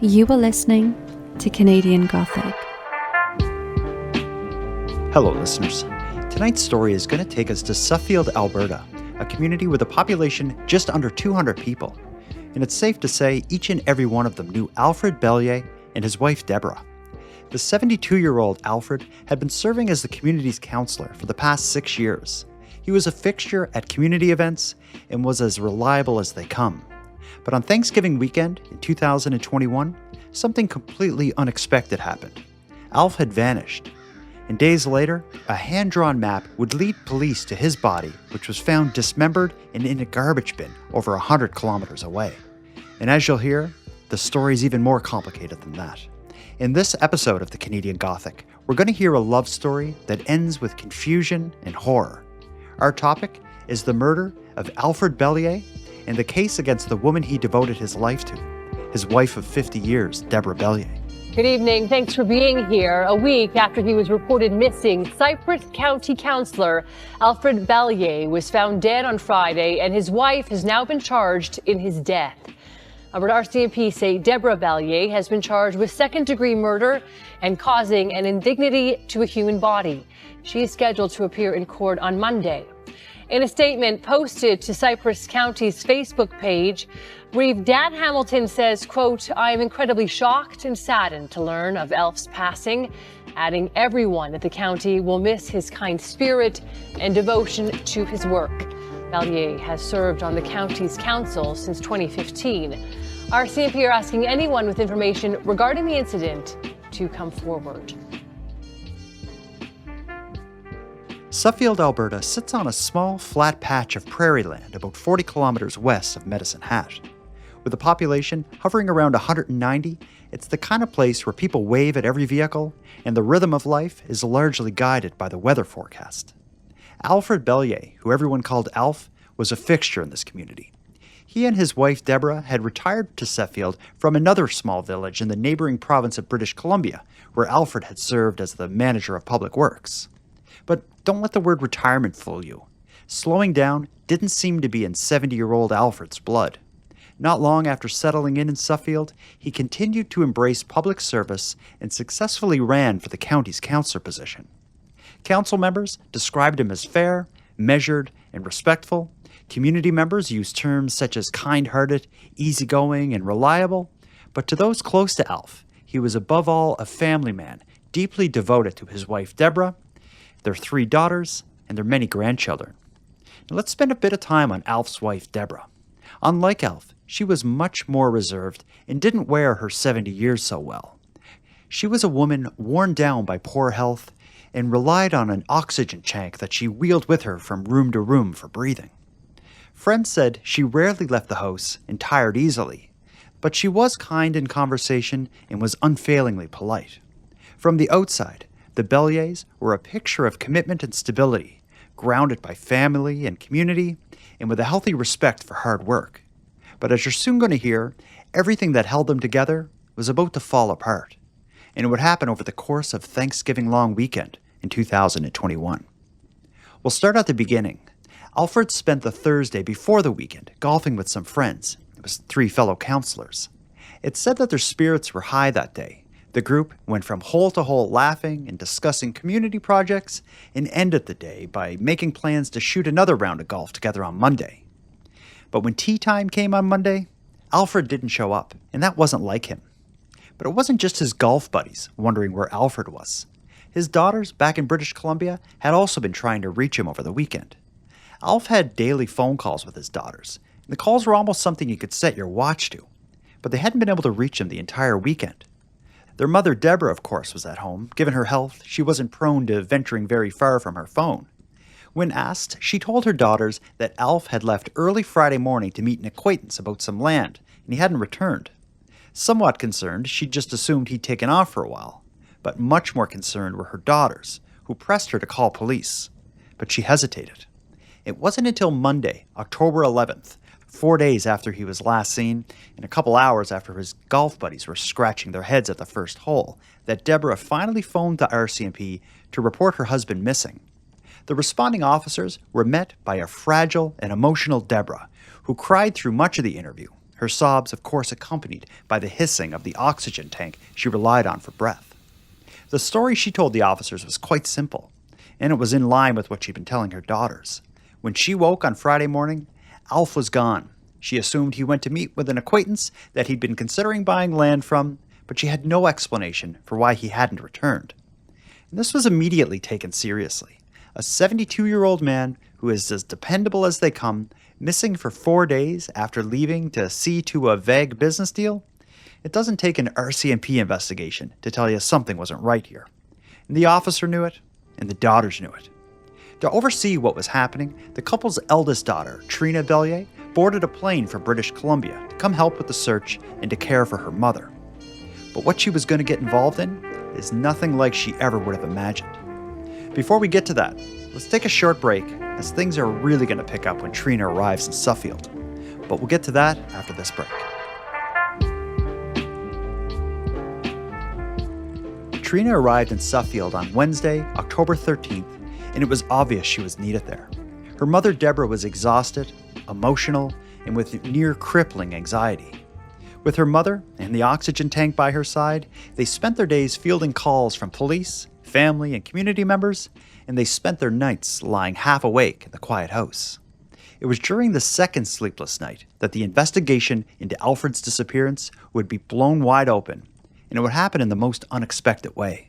You are listening to Canadian Gothic. Hello, listeners. Tonight's story is going to take us to Suffield, Alberta, a community with a population just under 200 people. And it's safe to say each and every one of them knew Alfred Belyea and his wife, Deborah. The 72-year-old Alfred had been serving as the community's councilor for the past 6 years. He was a fixture at community events and was as reliable as they come. But on Thanksgiving weekend in 2021, something completely unexpected happened. Alf had vanished. And days later, a hand-drawn map would lead police to his body, which was found dismembered and in a garbage bin over 100 kilometers away. And as you'll hear, the story's even more complicated than that. In this episode of the Canadian Gothic, we're going to hear a love story that ends with confusion and horror. Our topic is the murder of Alfred Belyea and the case against the woman he devoted his life to, his wife of 50 years, Deborah Belyea. Good evening. Thanks for being here. A week after he was reported missing, Cypress County councilor Alfred Belyea was found dead on Friday, and his wife has now been charged in his death. Alberta RCMP say Deborah Belyea has been charged with second-degree murder and causing an indignity to a human body. She is scheduled to appear in court on Monday. In a statement posted to Cypress County's Facebook page, Reeve Datta Hamilton says, quote, "I am incredibly shocked and saddened to learn of Alf's passing," adding everyone at the county will miss his kind spirit and devotion to his work. Belyea has served on the county's council since 2015. RCMP are asking anyone with information regarding the incident to come forward. Suffield, Alberta sits on a small, flat patch of prairie land about 40 kilometers west of Medicine Hat. With a population hovering around 190, it's the kind of place where people wave at every vehicle, and the rhythm of life is largely guided by the weather forecast. Alfred Belyea, who everyone called Alf, was a fixture in this community. He and his wife Deborah had retired to Suffield from another small village in the neighboring province of British Columbia, where Alfred had served as the manager of public works. But don't let the word retirement fool you. Slowing down didn't seem to be in 70-year-old Alfred's blood. Not long after settling in Suffield, he continued to embrace public service and successfully ran for the county's councillor position. Council members described him as fair, measured, and respectful. Community members used terms such as kind-hearted, easygoing, and reliable. But to those close to Alf, he was above all a family man, deeply devoted to his wife Deborah, their 3 daughters, and their many grandchildren. Now let's spend a bit of time on Alf's wife, Deborah. Unlike Alf, she was much more reserved and didn't wear her 70 years so well. She was a woman worn down by poor health and relied on an oxygen tank that she wheeled with her from room to room for breathing. Friends said she rarely left the house and tired easily, but she was kind in conversation and was unfailingly polite. From the outside, the Belyeas were a picture of commitment and stability, grounded by family and community, and with a healthy respect for hard work. But as you're soon going to hear, everything that held them together was about to fall apart. And it would happen over the course of Thanksgiving long weekend in 2021. We'll start at the beginning. Alfred spent the Thursday before the weekend golfing with some friends. It was 3 fellow councillors. It's said that their spirits were high that day. The group went from hole to hole laughing and discussing community projects and ended the day by making plans to shoot another round of golf together on Monday. But when tea time came on Monday, Alfred didn't show up, and that wasn't like him. But it wasn't just his golf buddies wondering where Alfred was. His daughters back in British Columbia had also been trying to reach him over the weekend. Alf had daily phone calls with his daughters, and the calls were almost something you could set your watch to. But they hadn't been able to reach him the entire weekend. Their mother, Deborah, of course, was at home. Given her health, she wasn't prone to venturing very far from her phone. When asked, she told her daughters that Alf had left early Friday morning to meet an acquaintance about some land, and he hadn't returned. Somewhat concerned, she just assumed he'd taken off for a while. But much more concerned were her daughters, who pressed her to call police. But she hesitated. It wasn't until Monday, October 11th, 4 days after he was last seen, and a couple hours after his golf buddies were scratching their heads at the first hole, that Deborah finally phoned the RCMP to report her husband missing. The responding officers were met by a fragile and emotional Deborah, who cried through much of the interview, her sobs of course accompanied by the hissing of the oxygen tank she relied on for breath. The story she told the officers was quite simple, and it was in line with what she'd been telling her daughters. When she woke on Friday morning, Alf was gone. She assumed he went to meet with an acquaintance that he'd been considering buying land from, but she had no explanation for why he hadn't returned. And this was immediately taken seriously. A 72-year-old man who is as dependable as they come, missing for 4 days after leaving to see to a vague business deal? It doesn't take an RCMP investigation to tell you something wasn't right here. And the officer knew it, and the daughters knew it. To oversee what was happening, the couple's eldest daughter, Trina Belyea, boarded a plane for British Columbia to come help with the search and to care for her mother. But what she was going to get involved in is nothing like she ever would have imagined. Before we get to that, let's take a short break, as things are really going to pick up when Trina arrives in Suffield. But we'll get to that after this break. Trina arrived in Suffield on Wednesday, October 13th, and it was obvious she was needed there. Her mother, Deborah, was exhausted, emotional, and with near crippling anxiety. With her mother and the oxygen tank by her side, they spent their days fielding calls from police, family, and community members, and they spent their nights lying half awake in the quiet house. It was during the second sleepless night that the investigation into Alfred's disappearance would be blown wide open, and it would happen in the most unexpected way.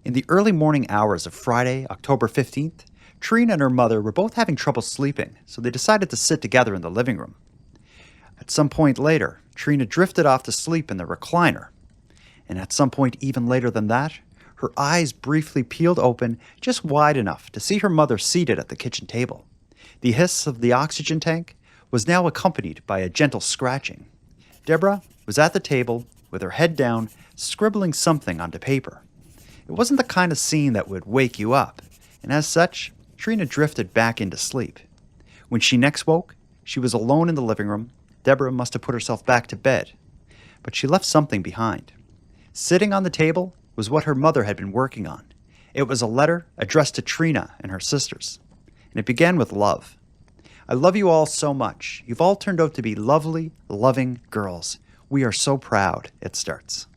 In the early morning hours of Friday, October 15th, Trina and her mother were both having trouble sleeping, so they decided to sit together in the living room. At some point later, Trina drifted off to sleep in the recliner, and at some point even later than that, her eyes briefly peeled open just wide enough to see her mother seated at the kitchen table. The hiss of the oxygen tank was now accompanied by a gentle scratching. Deborah was at the table with her head down, scribbling something onto paper. It wasn't the kind of scene that would wake you up, and as such, Trina drifted back into sleep. When she next woke, she was alone in the living room. Deborah must have put herself back to bed, but she left something behind. Sitting on the table was what her mother had been working on. It was a letter addressed to Trina and her sisters, and it began with love. I love you all so much. You've all turned out to be lovely, loving girls. We are so proud, it starts.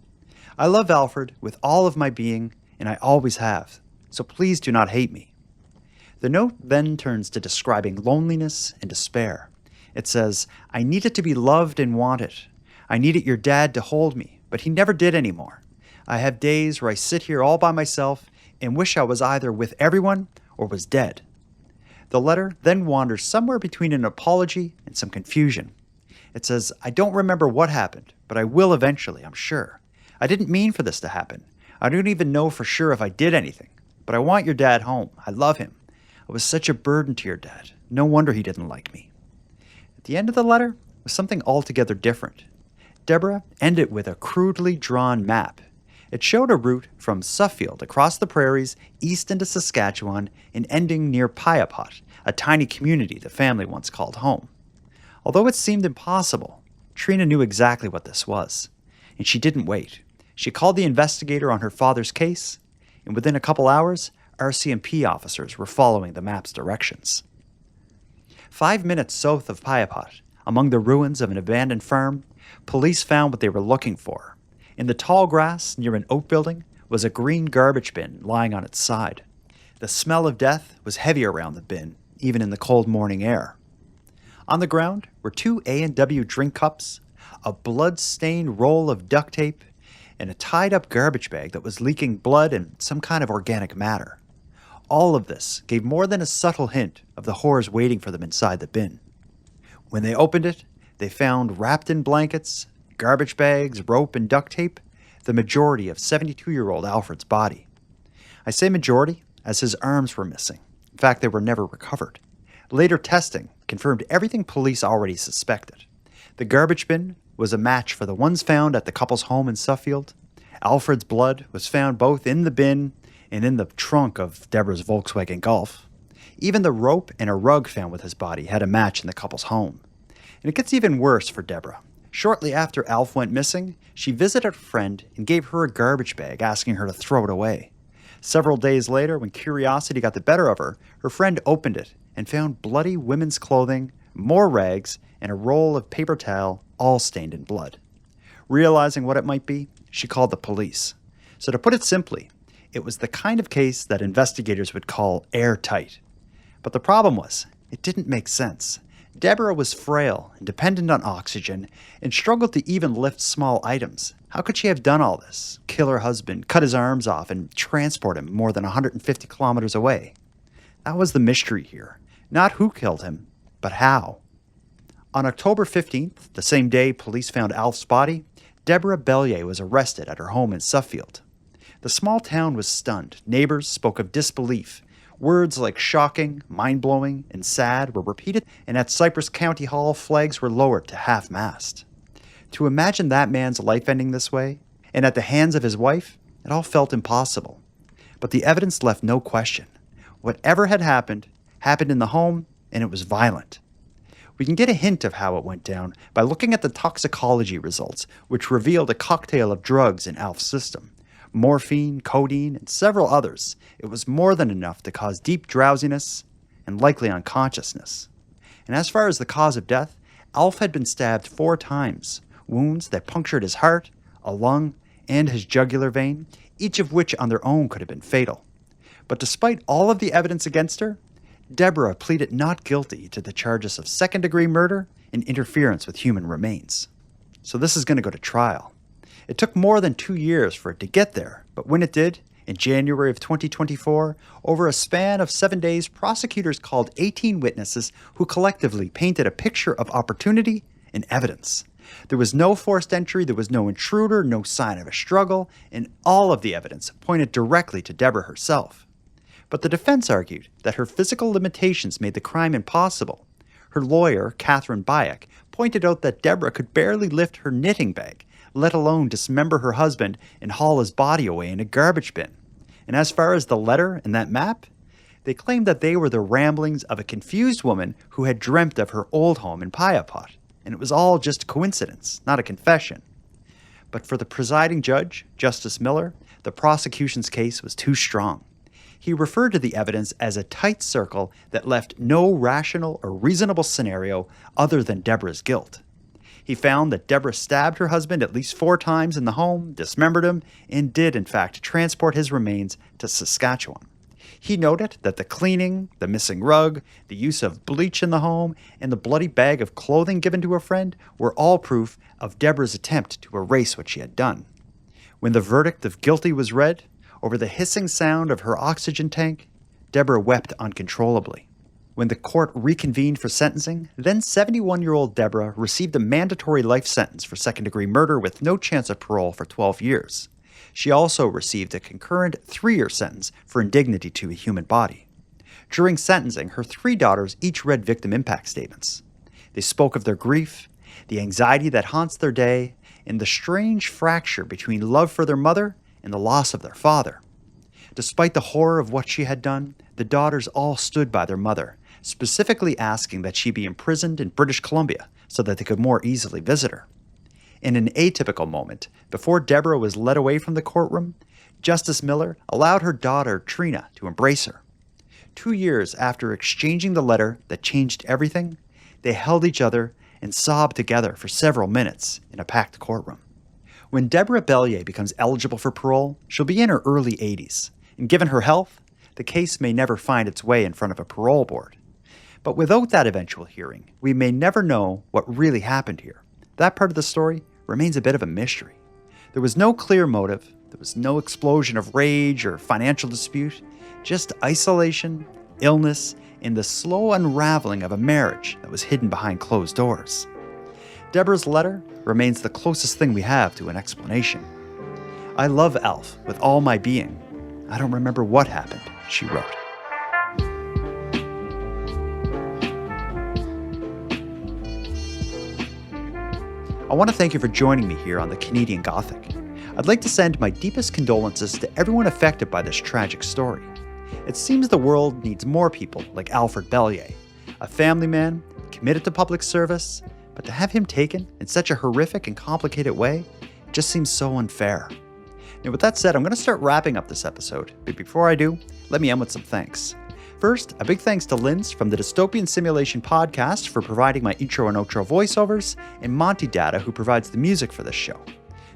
I love Alfred with all of my being, and I always have, so please do not hate me. The note then turns to describing loneliness and despair. It says, I needed to be loved and wanted. I needed your dad to hold me, but he never did anymore. I have days where I sit here all by myself and wish I was either with everyone or was dead. The letter then wanders somewhere between an apology and some confusion. It says, I don't remember what happened, but I will eventually, I'm sure. I didn't mean for this to happen. I don't even know for sure if I did anything, but I want your dad home. I love him. I was such a burden to your dad. No wonder he didn't like me. At the end of the letter was something altogether different. Deborah ended with a crudely drawn map. It showed a route from Suffield across the prairies east into Saskatchewan and ending near Piapot, a tiny community the family once called home. Although it seemed impossible, Trina knew exactly what this was, and she didn't wait. She called the investigator on her father's case, and within a couple hours, RCMP officers were following the map's directions. 5 minutes south of Piapot, among the ruins of an abandoned farm, police found what they were looking for. In the tall grass near an outbuilding was a green garbage bin lying on its side. The smell of death was heavy around the bin, even in the cold morning air. On the ground were 2 A&W drink cups, a blood-stained roll of duct tape, and a tied-up garbage bag that was leaking blood and some kind of organic matter. All of this gave more than a subtle hint of the horrors waiting for them inside the bin. When they opened it, they found wrapped in blankets, garbage bags, rope, and duct tape, the majority of 72-year-old Alfred's body. I say majority as his arms were missing. In fact, they were never recovered. Later testing confirmed everything police already suspected. The garbage bin was a match for the ones found at the couple's home in Suffield. Alfred's blood was found both in the bin and in the trunk of Deborah's Volkswagen Golf. Even the rope and a rug found with his body had a match in the couple's home. And it gets even worse for Deborah. Shortly after Alf went missing, she visited a friend and gave her a garbage bag, asking her to throw it away. Several days later, when curiosity got the better of her, her friend opened it and found bloody women's clothing, more rags, and a roll of paper towel, all stained in blood. Realizing what it might be, she called the police. So to put it simply, it was the kind of case that investigators would call airtight. But the problem was, it didn't make sense. Deborah was frail and dependent on oxygen and struggled to even lift small items. How could she have done all this? Kill her husband, cut his arms off, and transport him more than 150 kilometers away? That was the mystery here. Not who killed him, but how. On October 15th, the same day police found Alf's body, Deborah Belyea was arrested at her home in Suffield. The small town was stunned. Neighbors spoke of disbelief. Words like shocking, mind-blowing, and sad were repeated, and at Cypress County Hall, flags were lowered to half-mast. To imagine that man's life ending this way, and at the hands of his wife, it all felt impossible. But the evidence left no question. Whatever had happened in the home, and it was violent. We can get a hint of how it went down by looking at the toxicology results, which revealed a cocktail of drugs in Alf's system. Morphine, codeine, and several others. It was more than enough to cause deep drowsiness and likely unconsciousness. And as far as the cause of death, Alf had been stabbed 4 times, wounds that punctured his heart, a lung, and his jugular vein, each of which on their own could have been fatal. But despite all of the evidence against her, Deborah pleaded not guilty to the charges of second-degree murder and interference with human remains. So this is going to go to trial. It took more than 2 years for it to get there, but when it did, in January of 2024, over a span of 7 days, prosecutors called 18 witnesses who collectively painted a picture of opportunity and evidence. There was no forced entry, there was no intruder, no sign of a struggle, and all of the evidence pointed directly to Deborah herself. But the defense argued that her physical limitations made the crime impossible. Her lawyer, Catherine Bayek, pointed out that Deborah could barely lift her knitting bag, let alone dismember her husband and haul his body away in a garbage bin. And as far as the letter and that map, they claimed that they were the ramblings of a confused woman who had dreamt of her old home in Payapot, and it was all just a coincidence, not a confession. But for the presiding judge, Justice Miller, the prosecution's case was too strong. He referred to the evidence as a tight circle that left no rational or reasonable scenario other than Deborah's guilt. He found that Deborah stabbed her husband at least 4 times in the home, dismembered him, and did, in fact, transport his remains to Saskatchewan. He noted that the cleaning, the missing rug, the use of bleach in the home, and the bloody bag of clothing given to a friend were all proof of Deborah's attempt to erase what she had done. When the verdict of guilty was read, over the hissing sound of her oxygen tank, Deborah wept uncontrollably. When the court reconvened for sentencing, then 71-year-old Deborah received a mandatory life sentence for second-degree murder with no chance of parole for 12 years. She also received a concurrent 3-year sentence for indignity to a human body. During sentencing, her 3 daughters each read victim impact statements. They spoke of their grief, the anxiety that haunts their day, and the strange fracture between love for their mother and the loss of their father. Despite the horror of what she had done, the daughters all stood by their mother, specifically asking that she be imprisoned in British Columbia so that they could more easily visit her. In an atypical moment, before Deborah was led away from the courtroom, Justice Miller allowed her daughter Trina to embrace her. 2 years after exchanging the letter that changed everything, they held each other and sobbed together for several minutes in a packed courtroom. When Deborah Belyea becomes eligible for parole, she'll be in her early 80s, and given her health, the case may never find its way in front of a parole board. But without that eventual hearing, we may never know what really happened here. That part of the story remains a bit of a mystery. There was no clear motive, there was no explosion of rage or financial dispute, just isolation, illness, and the slow unraveling of a marriage that was hidden behind closed doors. Deborah's letter remains the closest thing we have to an explanation. "I love Alf with all my being. I don't remember what happened," she wrote. I want to thank you for joining me here on the Canadian Gothic. I'd like to send my deepest condolences to everyone affected by this tragic story. It seems the world needs more people like Alfred Belyea, a family man committed to public service, but to have him taken in such a horrific and complicated way just seems so unfair. Now, with that said, I'm going to start wrapping up this episode, but before I do, let me end with some thanks. First, a big thanks to Linz from the Dystopian Simulation podcast for providing my intro and outro voiceovers, and Monty Datta, who provides the music for this show.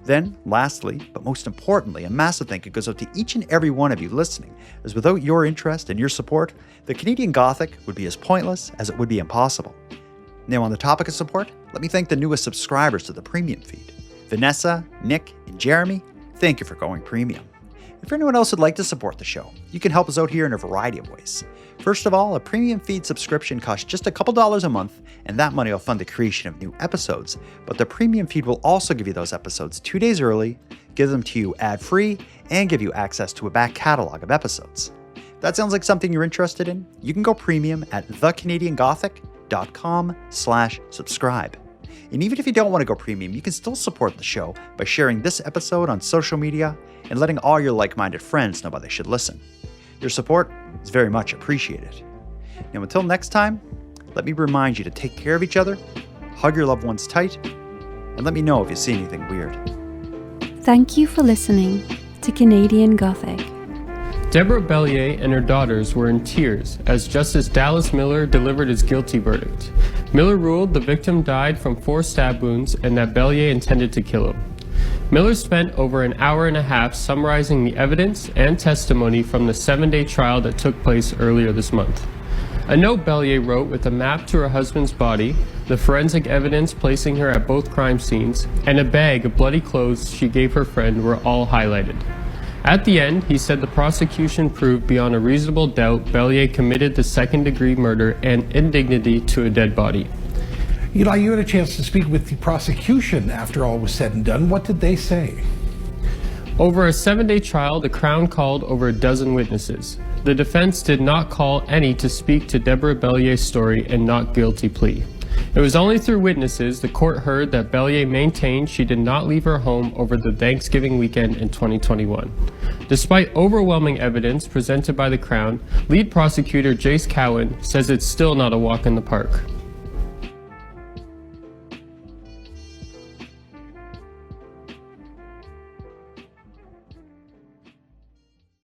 Then, lastly, but most importantly, a massive thank you goes out to each and every one of you listening, as without your interest and your support, the Canadian Gothic would be as pointless as it would be impossible. Now, on the topic of support, let me thank the newest subscribers to the premium feed. Vanessa, Nick, and Jeremy, thank you for going premium. And for anyone else who'd like to support the show, you can help us out here in a variety of ways. First of all, a premium feed subscription costs just a couple dollars a month, and that money will fund the creation of new episodes. But the premium feed will also give you those episodes 2 days early, give them to you ad-free, and give you access to a back catalog of episodes. If that sounds like something you're interested in, you can go premium at thecanadiangothic.com/subscribe. And even if you don't want to go premium, you can still support the show by sharing this episode on social media and letting all your like-minded friends know why they should listen. Your support is very much appreciated. Now, until next time, let me remind you to take care of each other, hug your loved ones tight, and let me know if you see anything weird. Thank you for listening to Canadian Gothic. Deborah Belyea and her daughters were in tears as Justice Dallas Miller delivered his guilty verdict. Miller ruled the victim died from 4 stab wounds and that Belyea intended to kill him. Miller spent over an hour and a half summarizing the evidence and testimony from the 7-day trial that took place earlier this month. A note Belyea wrote with a map to her husband's body, the forensic evidence placing her at both crime scenes, and a bag of bloody clothes she gave her friend were all highlighted. At the end, he said the prosecution proved beyond a reasonable doubt Belyea committed the second-degree murder and indignity to a dead body. Eli, you had a chance to speak with the prosecution after all was said and done. What did they say? Over a 7-day trial, the Crown called over a dozen witnesses. The defense did not call any to speak to Deborah Belyea's story and not guilty plea. It was only through witnesses the court heard that Belyea maintained she did not leave her home over the Thanksgiving weekend in 2021. Despite overwhelming evidence presented by the Crown, lead prosecutor Jace Cowan says it's still not a walk in the park.